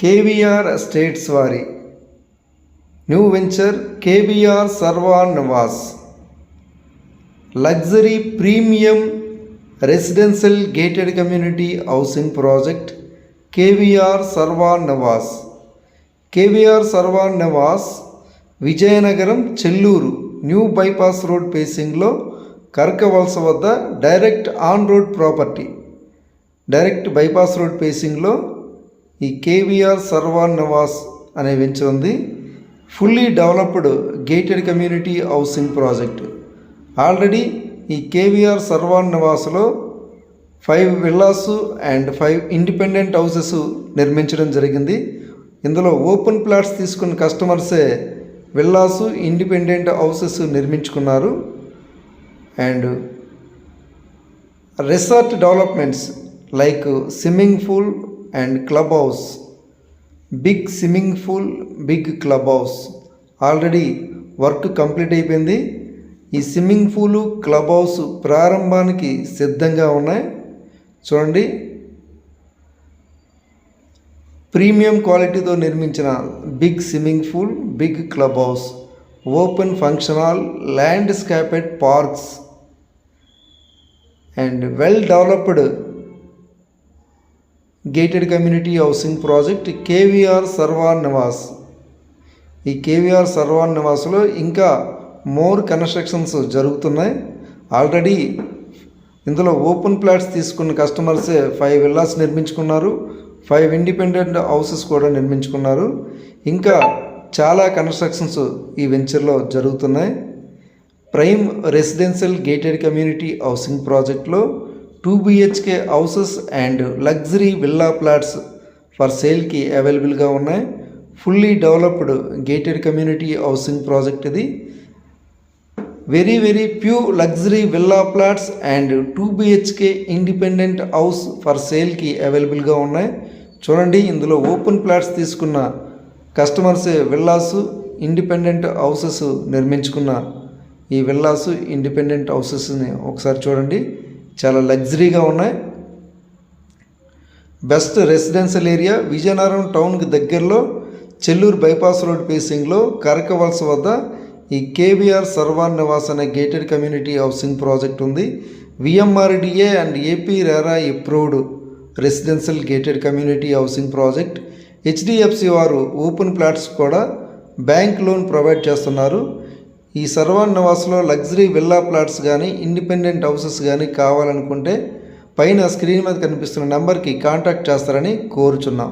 KVR estates వారి new venture KVR Sarvan Nivas luxury premium residential gated community housing project KVR Sarvan Nivas. KVR Sarvan Nivas Vizianagaram Chelluru new bypass road పేసింగ్లో కర్కవలస వద్ద direct on road property. Direct bypass road పేసింగ్లో ఈ KVR Sarvan Nivas అనే venture ఉంది. Fully developed gated community housing project. Already ఈ KVR Sarvan నివాస్లో 5 villas and 5 independent houses నిర్మించడం జరిగింది. ఇందులో ఓపెన్ ప్లాట్స్ తీసుకున్న కస్టమర్సే విల్లాస్ ఇండిపెండెంట్ హౌసెస్ నిర్మించుకున్నారు. And resort developments like swimming pool and club house, big swimming pool, big club house already work complete అయిపోయింది. ఈ స్విమ్మింగ్ పూలు, క్లబ్ హౌస్ ప్రారంభానికి సిద్ధంగా ఉన్నాయి. చూడండి, ప్రీమియం క్వాలిటీతో నిర్మించిన big swimming pool, big club house, open function hall, landscaped parks and well developed gated community housing project KVR Sarvan Nivas. ఈ KVR Sarvan నివాస్లో ఇంకా మోర్ కన్స్ట్రక్షన్స్ జరుగుతున్నాయి. ఆల్రెడీ ఇందులో ఓపెన్ ప్లాట్స్ తీసుకున్న కస్టమర్సే 5 విల్లాస్ నిర్మించుకున్నారు, 5 ఇండిపెండెంట్ హౌసెస్ కూడా నిర్మించుకున్నారు. ఇంకా చాలా కన్స్ట్రక్షన్స్ ఈ వెంచర్లో జరుగుతున్నాయి. Prime residential gated community housing ప్రాజెక్ట్లో 2 BHK houses and luxury villa plots for సేల్కి అవైలబుల్గా ఉన్నాయి. Fully developed gated community housing project ఇది. Very few luxury villa plots and 2 BHK independent house for సేల్కి అవైలబుల్గా ఉన్నాయి. చూడండి, ఇందులో ఓపెన్ ప్లాట్స్ తీసుకున్న కస్టమర్సే విల్లాస్ ఇండిపెండెంట్ హౌసెస్ నిర్మించుకున్న ఈ విల్లాస్ ఇండిపెండెంట్ హౌసెస్ని ఒకసారి చూడండి, చాలా లగ్జరీగా ఉన్నాయి. బెస్ట్ రెసిడెన్షియల్ ఏరియా విజయనగరం టౌన్కి దగ్గరలో చెల్లూరు బైపాస్ రోడ్ పేసింగ్లో కరకవలస వద్ద ఈ కేవీఆర్ సర్వాన్ నివాస్ అనే గేటెడ్ కమ్యూనిటీ హౌసింగ్ ప్రాజెక్ట్ ఉంది. VMRDA and AP RERA approved residential gated community housing project. HDFC వారు ఓపెన్ ప్లాట్స్ కూడా బ్యాంక్ లోన్ ప్రొవైడ్ చేస్తున్నారు. ఈ సర్వాన్ నివాస్లో లగ్జరీ విల్లా ప్లాట్స్ కానీ ఇండిపెండెంట్ హౌసెస్ కానీ కావాలనుకుంటే పైన స్క్రీన్ మీద కనిపిస్తున్న నెంబర్కి కాంటాక్ట్ చేస్తారని కోరుచున్నాం.